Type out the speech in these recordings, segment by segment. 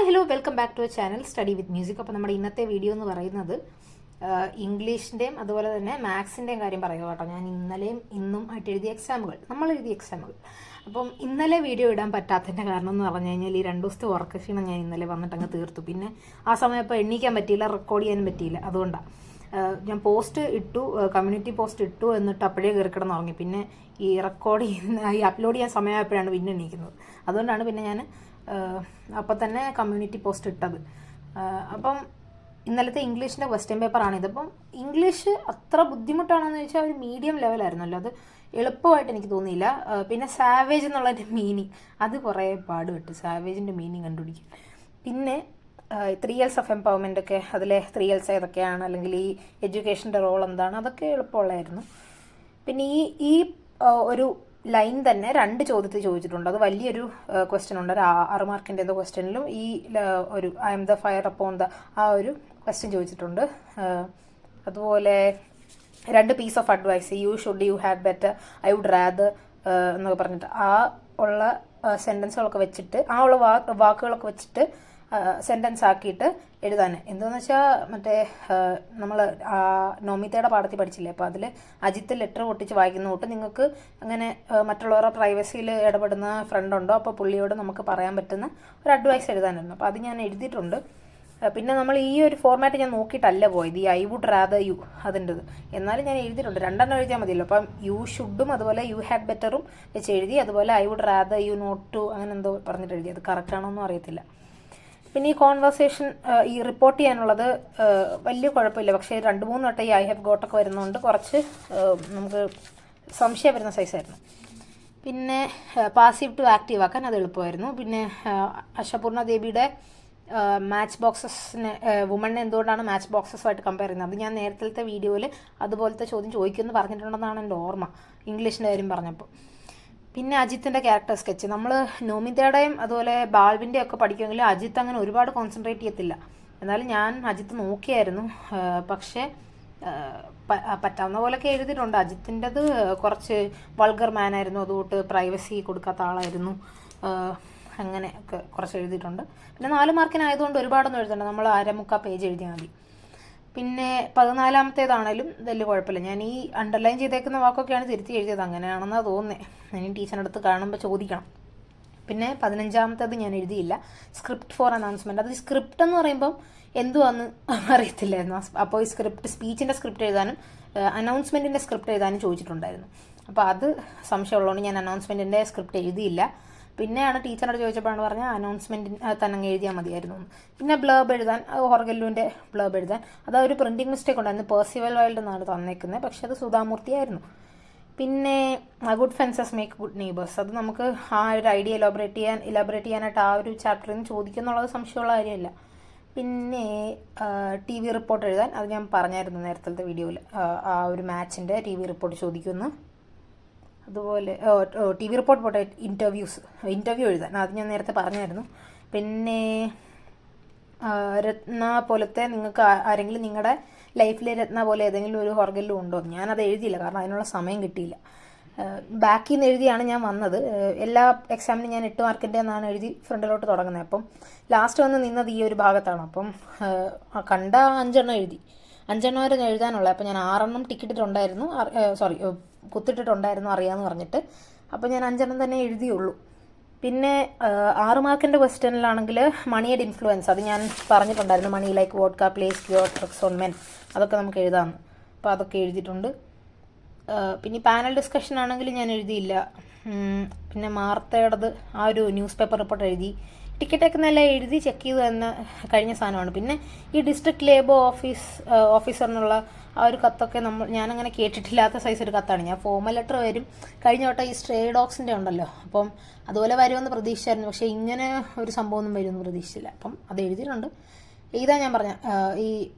Hi hello welcome back to channel study with music. അപ്പോൾ നമ്മുടെ ഇന്നത്തെ വീഡിയോ എന്ന് പറയുന്നത് ഇംഗ്ലീഷിൻ്റെയും അതുപോലെ തന്നെ മാത്സിൻ്റെയും കാര്യം പറയുക കേട്ടോ. ഞാൻ ഇന്നലെയും ഇന്നും ആയിട്ട് എഴുതിയ എക്സാമുകൾ. അപ്പം ഇന്നലെ വീഡിയോ ഇടാൻ പറ്റാത്തതിൻ്റെ കാരണം എന്ന് പറഞ്ഞു കഴിഞ്ഞാൽ ഈ 2 ദിവസത്തെ ഉറക്കക്ഷീണം ഞാൻ ഇന്നലെ വന്നിട്ട് അങ്ങ് തീർത്തു. പിന്നെ ആ സമയം ഇപ്പോൾ എണ്ണീക്കാൻ പറ്റിയില്ല, റെക്കോർഡ് ചെയ്യാനും പറ്റിയില്ല. അതുകൊണ്ടാണ് ഞാൻ പോസ്റ്റ് ഇട്ടു, കമ്മ്യൂണിറ്റി പോസ്റ്റ് ഇട്ടു, എന്നിട്ട് അപ്പോഴേ കയറി കിടന്ന് ഉറങ്ങി. പിന്നെ ഈ റെക്കോർഡ് ചെയ്യുന്ന അപ്ലോഡ് ചെയ്യാൻ സമയമായപ്പോഴാണ് പിന്നെ എണീക്കുന്നത്. അതുകൊണ്ടാണ് പിന്നെ ഞാൻ അപ്പം തന്നെ കമ്മ്യൂണിറ്റി പോസ്റ്റ് ഇട്ടത്. അപ്പം ഇന്നലത്തെ ഇംഗ്ലീഷിൻ്റെ ക്വസ്റ്റ്യൻ പേപ്പറാണിത്. അപ്പം ഇംഗ്ലീഷ് അത്ര ബുദ്ധിമുട്ടാണെന്ന് ചോദിച്ചാൽ ഒരു മീഡിയം ലെവലായിരുന്നല്ലോ, അത് എളുപ്പമായിട്ട് എനിക്ക് തോന്നിയില്ല. പിന്നെ സാവേജ് എന്നുള്ളതിൻ്റെ മീനിങ് അത് കുറേ പാടുപെട്ട് സാവേജിൻ്റെ മീനിങ് കണ്ടുപിടിക്കും. പിന്നെ 3Ls ഓഫ് എംപവർമെൻ്റ് ഒക്കെ, അതിലെ 3Ls ഏതൊക്കെയാണ്, അല്ലെങ്കിൽ ഈ എഡ്യൂക്കേഷൻ്റെ റോൾ എന്താണ്, അതൊക്കെ എളുപ്പമുള്ളതായിരുന്നു. പിന്നെ ഈ ഒരു ലൈൻ തന്നെ 2 ചോദ്യത്തിൽ ചോദിച്ചിട്ടുണ്ട്. അത് വലിയൊരു ക്വസ്റ്റ്യൻ ഉണ്ട്, ഒരു 6 മാർക്കിൻ്റെ ഏതോ ക്വസ്റ്റ്യനിലും ഈ ഒരു I am the fire upon the ആ ഒരു ക്വസ്റ്റ്യൻ ചോദിച്ചിട്ടുണ്ട്. അതുപോലെ 2 piece of advice, you should, you had better, I would rather എന്നൊക്കെ പറഞ്ഞിട്ട് ആ ഉള്ള സെൻറ്റൻസുകളൊക്കെ വെച്ചിട്ട്, ആ ഉള്ള വാക്കുകളൊക്കെ വെച്ചിട്ട് സെൻറ്റൻസ് ആക്കിയിട്ട് എഴുതാൻ. എന്താണെന്ന് വെച്ചാൽ മറ്റേ നമ്മൾ നോമിതയുടെ പാഠത്തിൽ പഠിച്ചില്ലേ, അപ്പോൾ അതിൽ അജിത്ത് ലെറ്റർ പൊട്ടിച്ച് വായിക്കുന്ന തൊട്ട് നിങ്ങൾക്ക് അങ്ങനെ മറ്റുള്ളവരുടെ പ്രൈവസിയിൽ ഇടപെടുന്ന ഫ്രണ്ട് ഉണ്ടോ, അപ്പോൾ പുള്ളിയോട് നമുക്ക് പറയാൻ പറ്റുന്ന ഒരു അഡ്വൈസ് എഴുതാനായിരുന്നു. അപ്പോൾ അത് ഞാൻ എഴുതിയിട്ടുണ്ട്. പിന്നെ നമ്മൾ ഈ ഒരു ഫോർമാറ്റ് ഞാൻ നോക്കിയിട്ടല്ല പോയത്, ഈ ഐ വുഡ് റാദർ യു അതിൻ്റെത്. എന്നാലും ഞാൻ എഴുതിയിട്ടുണ്ട്, 2 എഴുതിയാൽ മതിയല്ലോ. അപ്പം യു ഷുഡും അതുപോലെ യു ഹാഡ് ബെറ്ററും വെച്ച് എഴുതി, അതുപോലെ I would rather you not to അങ്ങനെ എന്തോ പറഞ്ഞിട്ട് എഴുതി. അത് കറക്റ്റാണോന്നും അറിയത്തില്ല. പിന്നെ ഈ കോൺവെർസേഷൻ ഈ റിപ്പോർട്ട് ചെയ്യാനുള്ളത് വലിയ കുഴപ്പമില്ല, പക്ഷേ 2-3 വട്ടം ഈ ഐ ഹാവ് ഗോട്ടൊക്കെ വരുന്നതുകൊണ്ട് കുറച്ച് നമുക്ക് സംശയം വരുന്ന സൈസായിരുന്നു. പിന്നെ പാസീവ് ടു ആക്റ്റീവ് ആക്കാൻ അത് എളുപ്പമായിരുന്നു. പിന്നെ അശപൂർണ ദേവിയുടെ മാച്ച് ബോക്സസിനെ, വുമണിനെ എന്തുകൊണ്ടാണ് മാച്ച് ബോക്സസുമായിട്ട് കമ്പയർ ചെയ്യുന്നത്, അത് ഞാൻ നേരത്തെ വീഡിയോയിൽ അതുപോലത്തെ ചോദ്യം ചോദിക്കുമെന്ന് പറഞ്ഞിട്ടുണ്ടെന്നാണ് എൻ്റെ ഓർമ്മ, ഇംഗ്ലീഷിൻ്റെ കാര്യം പറഞ്ഞപ്പോൾ. പിന്നെ അജിത്തിൻ്റെ ക്യാരക്ടർ സ്കെച്ച്, നമ്മൾ നോമിതയുടെയും അതുപോലെ ബാൽവിൻ്റെ ഒക്കെ പഠിക്കുമെങ്കിലും അജിത്ത് അങ്ങനെ ഒരുപാട് കോൺസെൻട്രേറ്റ് ചെയ്യത്തില്ല. എന്നാലും ഞാൻ അജിത്ത് നോക്കിയായിരുന്നു, പക്ഷേ പറ്റാവുന്ന പോലെയൊക്കെ എഴുതിയിട്ടുണ്ട്. അജിത്തിൻ്റെത് കുറച്ച് വൾഗർ മാനായിരുന്നു, അതുകൊണ്ട് പ്രൈവസി കൊടുക്കാത്ത ആളായിരുന്നു, അങ്ങനെ ഒക്കെ കുറച്ച് എഴുതിയിട്ടുണ്ട്. പിന്നെ 4 മാർക്കിനായതുകൊണ്ട് ഒരുപാടൊന്നും എഴുതണ്ട, നമ്മൾ 1/2 പേജ് എഴുതിയാൽ മതി. പിന്നെ 14-ാമത്തേതാണേലും വലിയ കുഴപ്പമില്ല. ഞാൻ ഈ അണ്ടർലൈൻ ചെയ്തേക്കുന്ന വാക്കൊക്കെയാണ് തിരുത്തി എഴുതിയത്, അങ്ങനെയാണെന്നാണ് തോന്നുന്നത്. ഇനി ടീച്ചറിൻ്റെ അടുത്ത് കാണുമ്പോൾ ചോദിക്കണം. പിന്നെ 15-ാമത്തേത് ഞാൻ എഴുതിയില്ല, സ്ക്രിപ്റ്റ് ഫോർ അനൗൺസ്മെൻറ്റ്. അത് സ്ക്രിപ്റ്റ് എന്ന് പറയുമ്പം എന്തുവാന്ന് അറിയത്തില്ലായിരുന്നു. അപ്പോൾ ഈ സ്പീച്ചിൻ്റെ സ്ക്രിപ്റ്റ് എഴുതാനും അനൗൺസ്മെൻറ്റിൻ്റെ സ്ക്രിപ്റ്റ് എഴുതാനും ചോദിച്ചിട്ടുണ്ടായിരുന്നു. അപ്പോൾ അത് സംശയമുള്ളതുകൊണ്ട് ഞാൻ അനൗൺസ്മെൻറ്റിൻ്റെ സ്ക്രിപ്റ്റ് എഴുതിയില്ല. പിന്നെയാണ് ടീച്ചറിനോട് ചോദിച്ചപ്പോഴാണ് പറഞ്ഞാൽ അനൗൺസ്മെൻറ്റിന് തന്നെ എഴുതിയാൽ മതിയായിരുന്നു. പിന്നെ ബ്ലർബ് എഴുതാൻ, ഹോർഗല്ലുവിൻ്റെ ബ്ലർബ് എഴുതാൻ, അത് ഒരു പ്രിൻറ്റിംഗ് മിസ്റ്റേക്ക് ഉണ്ടായിരുന്നു, പേഴ്സിവൽ വൈൽഡ് എന്നാണ് തന്നേക്കുന്നത്, പക്ഷെ അത് സുധാമൂർത്തിയായിരുന്നു. പിന്നെ good fences make good neighbours, അത് നമുക്ക് ആ ഒരു ഐഡിയ ഇലാബറേറ്റ് ചെയ്യാനായിട്ട് ആ ഒരു ചാപ്റ്ററിൽ നിന്ന് ചോദിക്കുന്നുള്ളത് സംശയമുള്ള കാര്യമല്ല. പിന്നെ TV റിപ്പോർട്ട് എഴുതാൻ, അത് ഞാൻ പറഞ്ഞായിരുന്നു നേരത്തെ വീഡിയോയിൽ, ആ ഒരു മാച്ചിൻ്റെ TV റിപ്പോർട്ട് ചോദിക്കുമെന്ന്. അതുപോലെ TV റിപ്പോർട്ട് പോട്ടെ, ഇൻ്റർവ്യൂ എഴുതാൻ, അത് ഞാൻ നേരത്തെ പറഞ്ഞായിരുന്നു. പിന്നെ രത്ന പോലത്തെ, നിങ്ങൾക്ക് ആരെങ്കിലും നിങ്ങളുടെ ലൈഫിൽ രത്ന പോലെ ഏതെങ്കിലും ഒരു ഹോർഗല്ലും ഉണ്ടോ? ഞാനത് എഴുതിയില്ല, കാരണം അതിനുള്ള സമയം കിട്ടിയില്ല. ബാക്കിൽ നിന്ന് എഴുതിയാണ് ഞാൻ വന്നത്. എല്ലാ എക്സാമിനും ഞാൻ 8 മാർക്കിൻ്റെ എന്നാണ് എഴുതി ഫ്രണ്ടിലോട്ട് തുടങ്ങുന്നത്. അപ്പം ലാസ്റ്റ് വന്ന് നിന്നത് ഈ ഒരു ഭാഗത്താണ്. അപ്പം കണ്ട 5 എഴുതി, 5 വരെ ഞാൻ എഴുതാനുള്ളത്. അപ്പം ഞാൻ 6 ടിക്കറ്റിട്ടുണ്ടായിരുന്നു, കുത്തിട്ടിട്ടുണ്ടായിരുന്നു അറിയാമെന്ന് പറഞ്ഞിട്ട്. അപ്പോൾ ഞാൻ 5 തന്നെ എഴുതിയുള്ളൂ. പിന്നെ 6 മാർക്കിൻ്റെ ക്വസ്റ്റ്യനിലാണെങ്കിൽ മണിയുടെ ഇൻഫ്ലുവൻസ്, അത് ഞാൻ പറഞ്ഞിട്ടുണ്ടായിരുന്നു, money like vodka place cure tricks on men, അതൊക്കെ നമുക്ക് എഴുതാമെന്ന്. അപ്പോൾ അതൊക്കെ എഴുതിയിട്ടുണ്ട്. പിന്നെ പാനൽ ഡിസ്കഷൻ ആണെങ്കിൽ ഞാൻ എഴുതിയില്ല. പിന്നെ മാർത്തയുടേത് ആ ഒരു ന്യൂസ് പേപ്പർ റിപ്പോർട്ട് എഴുതി. ടിക്കറ്റൊക്കെ നല്ല എഴുതി ചെക്ക് ചെയ്ത് തന്നെ കഴിഞ്ഞ സാധനമാണ്. പിന്നെ ഈ ഡിസ്ട്രിക്ട് ലേബർ ഓഫീസറിനുള്ള ആ ഒരു കത്തൊക്കെ ഞാനങ്ങനെ കേട്ടിട്ടില്ലാത്ത സൈസ് ഒരു കത്താണ്. ഞാൻ ഫോർമൽ ലെറ്റർ വരും, കഴിഞ്ഞ വട്ടം ഈ സ്ട്രേ ഡോഗ്സിൻ്റെ ഉണ്ടല്ലോ, അപ്പം അതുപോലെ വരുമെന്ന് പ്രതീക്ഷിച്ചായിരുന്നു, പക്ഷേ ഇങ്ങനെ ഒരു സംഭവമൊന്നും വരുമെന്ന് പ്രതീക്ഷിച്ചില്ല. അപ്പം അത് എഴുതിയിട്ടുണ്ട്. ഇതാ ഞാൻ പറഞ്ഞ ഈ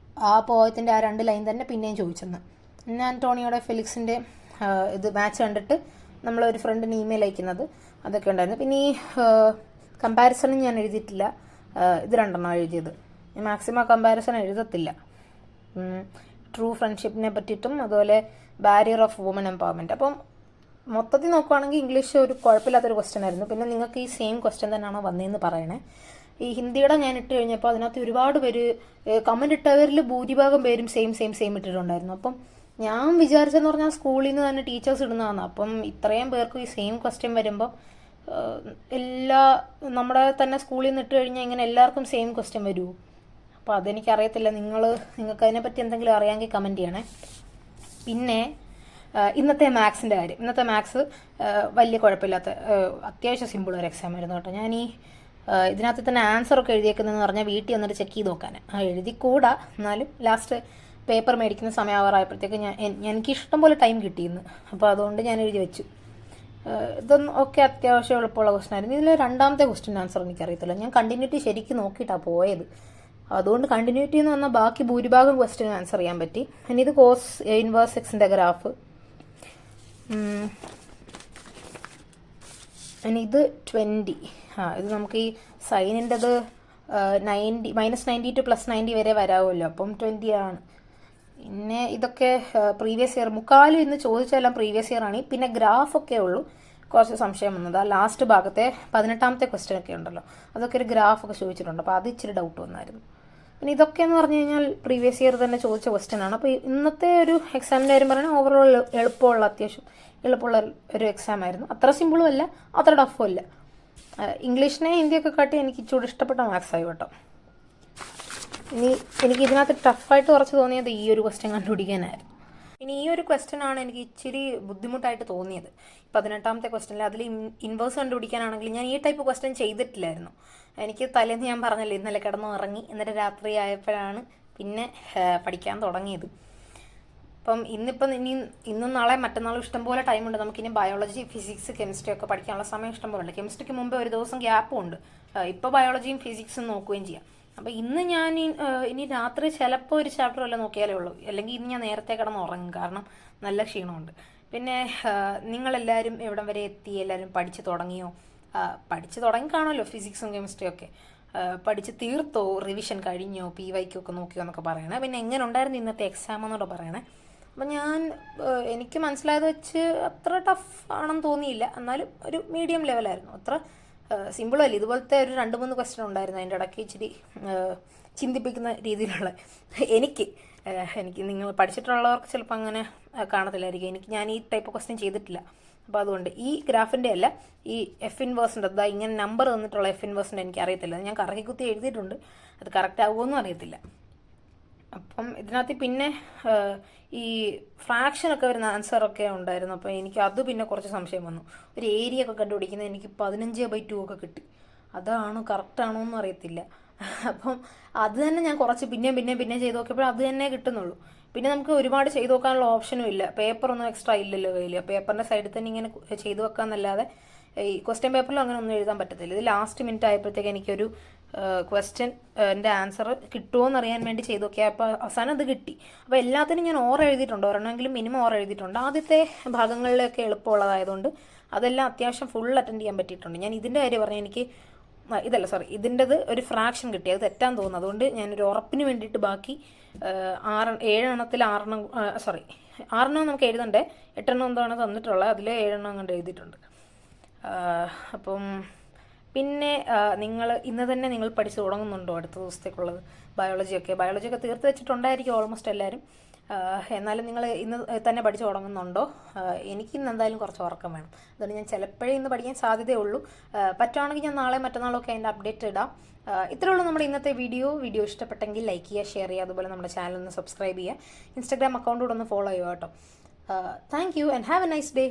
ആ പോയത്തിൻ്റെ ആ 2 ലൈൻ തന്നെ പിന്നെയും ചോദിച്ചെന്ന്. പിന്നെ ആൻ്റോണിയോടെ ഫെലിക്സിൻ്റെ ഇത് മാച്ച് കണ്ടിട്ട് നമ്മളൊരു ഫ്രണ്ടിന് ഇമെയിൽ അയക്കുന്നത്, അതൊക്കെ ഉണ്ടായിരുന്നു. പിന്നെ ഈ കമ്പാരിസണും ഞാൻ എഴുതിയിട്ടില്ല, ഇത് 2 എഴുതിയത്. ഞാൻ മാക്സിമം കമ്പാരിസൺ എഴുതത്തില്ല. ട്രൂ ഫ്രണ്ട്ഷിപ്പിനെ പറ്റിയിട്ടും അതുപോലെ ബാരിയർ ഓഫ് വുമൺ എംപവർമെൻറ്റ്. അപ്പം മൊത്തത്തിൽ നോക്കുവാണെങ്കിൽ ഇംഗ്ലീഷ് ഒരു കുഴപ്പമില്ലാത്തൊരു ക്വസ്റ്റ്യൻ ആയിരുന്നു. പിന്നെ നിങ്ങൾക്ക് ഈ സെയിം ക്വസ്റ്റ്യൻ തന്നെയാണോ വന്നതെന്ന് പറയണേ. ഈ ഹിന്ദിയുടെ ഞാൻ ഇട്ട് കഴിഞ്ഞപ്പോൾ അതിനകത്ത് ഒരുപാട് പേര് കമൻറ്റ് ഇട്ടവരിൽ ഭൂരിഭാഗം പേരും സെയിം ഇട്ടിട്ടുണ്ടായിരുന്നു. അപ്പം ഞാൻ വിചാരിച്ചെന്ന് പറഞ്ഞാൽ സ്കൂളിൽ നിന്ന് തന്നെ ടീച്ചേഴ്സ് ഇടുന്നതാണ്. അപ്പം ഇത്രയും പേർക്ക് ഈ സെയിം ക്വസ്റ്റ്യൻ വരുമ്പം നമ്മുടെ തന്നെ സ്കൂളിൽ നിന്ന് ഇട്ട് കഴിഞ്ഞാൽ ഇങ്ങനെ എല്ലാവർക്കും സെയിം ക്വസ്റ്റ്യൻ വരുമോ? അപ്പോൾ അതെനിക്കറിയത്തില്ല. നിങ്ങൾക്ക് അതിനെപ്പറ്റി എന്തെങ്കിലും അറിയാമെങ്കിൽ കമൻറ്റ് ചെയ്യണേ. പിന്നെ ഇന്നത്തെ മാത്സിൻ്റെ കാര്യം. ഇന്നത്തെ മാത്സ് വലിയ കുഴപ്പമില്ലാത്ത അത്യാവശ്യം സിമ്പിൾ ഒരു എക്സാം ആയിരുന്നു കേട്ടോ. ഞാൻ ഇതിനകത്ത് തന്നെ ആൻസറൊക്കെ എഴുതിയേക്കുന്നതെന്ന് പറഞ്ഞാൽ വീട്ടിൽ വന്നിട്ട് ചെക്ക് ചെയ്ത് നോക്കാൻ എഴുതിക്കൂടാ, എന്നാലും ലാസ്റ്റ് പേപ്പർ മേടിക്കുന്ന സമയമാവാറായപ്പോഴത്തേക്ക് എനിക്ക് ഇഷ്ടം പോലെ ടൈം കിട്ടിയിരുന്നു. അപ്പോൾ അതുകൊണ്ട് ഞാൻ എഴുതി വെച്ചു. ഇതൊന്നും ഒക്കെ അത്യാവശ്യം എളുപ്പമുള്ള ക്വസ്റ്റൻ ആയിരുന്നു. ഇതിൽ രണ്ടാമത്തെ ക്വസ്റ്റ്യൻ ആൻസർ എനിക്കറിയത്തില്ല. ഞാൻ കണ്ടിന്യൂറ്റി ശരിക്കും നോക്കിയിട്ടാണ് പോയത്. അതുകൊണ്ട് കണ്ടിന്യൂറ്റി എന്ന് പറഞ്ഞാൽ ബാക്കി ഭൂരിഭാഗം ക്വസ്റ്റ്യൻ ആൻസർ ചെയ്യാൻ പറ്റി. ഇനി ഇത് കോസ് ഇൻവേഴ്സ് എക്സിൻ്റെ ഗ്രാഫ്. ഇനി ഇത് 20. ഇത് നമുക്ക് ഈ സൈനിൻ്റെത് -90 to +90 വരെ വരാമല്ലോ. അപ്പം 20 ആണ്. പിന്നെ ഇതൊക്കെ പ്രീവിയസ് ഇയർ മുക്കാലും ഇന്ന് ചോദിച്ചെല്ലാം പ്രീവിയസ് ഇയർ ആണ്. പിന്നെ ഗ്രാഫൊക്കെ ഉള്ളൂ കുറച്ച് സംശയം വന്നത്. ആ ലാസ്റ്റ് ഭാഗത്തെ 18ാമത്തെ ക്വസ്റ്റ്യൻ ഒക്കെ ഉണ്ടല്ലോ, അതൊക്കെ ഒരു ഗ്രാഫൊക്കെ ചോദിച്ചിട്ടുണ്ട്. അപ്പോൾ അത് ഇച്ചിരി ഡൗട്ട് വന്നായിരുന്നു. പിന്നെ ഇതൊക്കെ എന്ന് പറഞ്ഞു കഴിഞ്ഞാൽ പ്രീവിയസ് ഇയർ തന്നെ ചോദിച്ച ക്വസ്റ്റ്യൻ ആണ്. അപ്പോൾ ഇന്നത്തെ ഒരു എക്സാമിൻ്റെ കാര്യം പറഞ്ഞാൽ ഓവറോൾ അത്യാവശ്യം എളുപ്പമുള്ള ഒരു എക്സാം ആയിരുന്നു. അത്ര സിമ്പിളും അല്ല, അത്ര ടഫും അല്ല. ഇംഗ്ലീഷിനെ ഹിന്ദിയൊക്കെ കാട്ടി എനിക്ക് ഇച്ചിരി ഇഷ്ടപ്പെട്ട മാത്സ് ആയി കേട്ടോ. ഇനി എനിക്ക് ഇതിനകത്ത് ടഫായിട്ട് കുറച്ച് തോന്നിയത് ഈ ഒരു ക്വസ്റ്റ്യൻ കണ്ടുപിടിക്കാനായിരുന്നു. ഇനി ഈ ഒരു ക്വസ്റ്റ്യൻ ആണ് എനിക്ക് ഇച്ചിരി ബുദ്ധിമുട്ടായിട്ട് തോന്നിയത്. 18ാമത്തെ ക്വസ്റ്റ്യനിൽ അതിൽ ഇൻവേഴ്സ് കണ്ടുപിടിക്കാനാണെങ്കിൽ ഞാൻ ഈ ടൈപ്പ് ക്വസ്റ്റ്യൻ ചെയ്തിട്ടില്ലായിരുന്നു. എനിക്ക് തലേന്ന് ഞാൻ പറഞ്ഞല്ലോ ഇന്നലെ കിടന്നു ഇറങ്ങി, എന്നിട്ട് രാത്രി ആയപ്പോഴാണ് പിന്നെ പഠിക്കാൻ തുടങ്ങിയത്. അപ്പം ഇന്നും നാളെ മറ്റന്നാളും ഇഷ്ടംപോലെ ടൈമുണ്ട്. നമുക്കിനി ബയോളജി, ഫിസിക്സ്, കെമിസ്ട്രി ഒക്കെ പഠിക്കാനുള്ള സമയം ഇഷ്ടംപോലെ ഉണ്ട്. കെമിസ്ട്രിക്ക് മുമ്പ് ഒരു ദിവസം ഗ്യാപ്പും ഉണ്ട്. ഇപ്പോൾ ബയോളജിയും ഫിസിക്സും നോക്കുകയും ചെയ്യാം. അപ്പോൾ ഇന്ന് ഞാൻ ഇനി രാത്രി ചിലപ്പോൾ ഒരു ചാപ്റ്റർ വല്ല നോക്കിയാലേ ഉള്ളൂ. അല്ലെങ്കിൽ ഇന്ന് ഞാൻ നേരത്തെ കിടന്ന് ഉറങ്ങും, കാരണം നല്ല ക്ഷീണമുണ്ട്. പിന്നെ നിങ്ങളെല്ലാവരും എവിടം വരെ എത്തി? എല്ലാവരും പഠിച്ചു തുടങ്ങിയോ? പഠിച്ചു തുടങ്ങി കാണുമല്ലോ ഫിസിക്സും കെമിസ്ട്രിയും ഒക്കെ. പഠിച്ച് തീർത്തോ? റിവിഷൻ കഴിഞ്ഞോ? PYQ ഒക്കെ നോക്കിയോ എന്നൊക്കെ പറയണേ. പിന്നെ എങ്ങനെ ഉണ്ടായിരുന്നു ഇന്നത്തെ എക്സാം എന്നോട് പറയണേ. അപ്പം എനിക്ക് മനസ്സിലായത് വെച്ച് അത്ര ടഫ് ആണെന്ന് തോന്നിയില്ല, എന്നാലും ഒരു മീഡിയം ലെവലായിരുന്നു. അത്ര സിമ്പിളല്ല. ഇതുപോലത്തെ ഒരു 2-3 ക്വസ്റ്റ്യൻ ഉണ്ടായിരുന്നു അതിൻ്റെ ഇടയ്ക്ക് ഇച്ചിരി ചിന്തിപ്പിക്കുന്ന രീതിയിലുള്ള. എനിക്ക് നിങ്ങൾ പഠിച്ചിട്ടുള്ളവർക്ക് ചിലപ്പോൾ അങ്ങനെ കാണത്തില്ലായിരിക്കും. ഞാൻ ഈ ടൈപ്പ് ക്വസ്റ്റ്യൻ ചെയ്തിട്ടില്ല. അപ്പോൾ അതുകൊണ്ട് ഈ ഗ്രാഫിൻ്റെ അല്ല, ഈ F ഇൻവേഴ്സിൻ്റെ അതാ ഇങ്ങനെ നമ്പർ തന്നിട്ടുള്ള F ഇൻവേഴ്സിൻ്റെ എനിക്ക് അറിയത്തില്ല. ഞാൻ കറക്കി കുത്തി എഴുതിയിട്ടുണ്ട്, അത് കറക്റ്റ് ആകുമോയെന്നും അറിയത്തില്ല. അപ്പം ഇതിനകത്ത് പിന്നെ ഈ ഫ്രാക്ഷനൊക്കെ വരുന്ന ആൻസറൊക്കെ ഉണ്ടായിരുന്നു. അപ്പോൾ എനിക്ക് അത് പിന്നെ കുറച്ച് സംശയം വന്നു. ഒരു ഏരിയ ഒക്കെ കണ്ടുപിടിക്കുന്നത് എനിക്ക് 15/2 ഒക്കെ കിട്ടി. അതാണ് കറക്റ്റാണോ എന്നും അറിയത്തില്ല. അപ്പം അത് തന്നെ ഞാൻ കുറച്ച് പിന്നെ ചെയ്ത് നോക്കിയപ്പോൾ അത് തന്നെ കിട്ടുന്നുള്ളൂ. പിന്നെ നമുക്ക് ഒരുപാട് ചെയ്ത് നോക്കാനുള്ള ഓപ്ഷനും ഇല്ല. പേപ്പറൊന്നും എക്സ്ട്രാ ഇല്ലല്ലോ കയ്യിൽ. പേപ്പറിൻ്റെ സൈഡിൽ തന്നെ ഇങ്ങനെ ചെയ്ത് വെക്കാമെന്നല്ലാതെ ഈ ക്വസ്റ്റ്യൻ പേപ്പറിൽ അങ്ങനെ ഒന്നും എഴുതാൻ പറ്റത്തില്ല. ഇത് ലാസ്റ്റ് മിനിറ്റ് ആയപ്പോഴത്തേക്ക് എനിക്കൊരു ക്വസ്റ്റ്യൻ്റെ ആൻസർ കിട്ടുമോ എന്നറിയാൻ വേണ്ടി ചെയ്ത് നോക്കിയാൽ അപ്പോൾ അവസാനം അത് കിട്ടി. അപ്പോൾ എല്ലാത്തിനും ഞാൻ എഴുതിയിട്ടുണ്ട്, ഒരെണ്ണമെങ്കിലും മിനിമം എഴുതിയിട്ടുണ്ട്. ആദ്യത്തെ ഭാഗങ്ങളിലൊക്കെ എളുപ്പമുള്ളതായതുകൊണ്ട് അതെല്ലാം അത്യാവശ്യം ഫുൾ അറ്റൻഡ് ചെയ്യാൻ പറ്റിയിട്ടുണ്ട്. ഞാൻ ഇതിൻ്റെ കാര്യം പറഞ്ഞാൽ എനിക്ക് ഇതിൻ്റെത് ഒരു ഫ്രാക്ഷൻ കിട്ടി, അത് തെറ്റാൻ തോന്നുന്നു. അതുകൊണ്ട് ഞാനൊരു ഉറപ്പിന് വേണ്ടിയിട്ട് ബാക്കി 7 എണ്ണത്തിൽ 6 നമുക്ക് എഴുതണ്ടേ. 8 എന്താണ് തന്നിട്ടുള്ളത്, അതിൽ 7 കണ്ട് എഴുതിയിട്ടുണ്ട്. അപ്പം പിന്നെ നിങ്ങൾ ഇന്ന് തന്നെ നിങ്ങൾ പഠിച്ചു തുടങ്ങുന്നുണ്ടോ അടുത്ത ദിവസത്തേക്കുള്ളത്? ബയോളജിയൊക്കെ തീർത്ത് വെച്ചിട്ടുണ്ടായിരിക്കും ഓൾമോസ്റ്റ് എല്ലാവരും. എന്നാലും നിങ്ങൾ ഇന്ന് തന്നെ പഠിച്ചു തുടങ്ങുന്നുണ്ടോ? എനിക്കിന്ന് എന്തായാലും കുറച്ച് ഉറക്കം വേണം. അതുകൊണ്ട് ഞാൻ ചിലപ്പോഴേ ഇന്ന് പഠിക്കാൻ സാധ്യതയുള്ളൂ. പറ്റുവാണെങ്കിൽ ഞാൻ നാളെ മറ്റന്നാളൊക്കെ അതിൻ്റെ അപ്ഡേറ്റ് ഇടാം. ഇത്രയേ ഉള്ളൂ നമ്മുടെ ഇന്നത്തെ വീഡിയോ ഇഷ്ടപ്പെട്ടെങ്കിൽ ലൈക്ക് ചെയ്യുക, ഷെയർ ചെയ്യുക, അതുപോലെ നമ്മുടെ ചാനൽ ഒന്ന് സബ്സ്ക്രൈബ് ചെയ്യുക. ഇൻസ്റ്റാഗ്രാം അക്കൗണ്ട് കൂടെ ഒന്ന് ഫോളോ ചെയ്യുക കേട്ടോ. Thank you and have A nice day.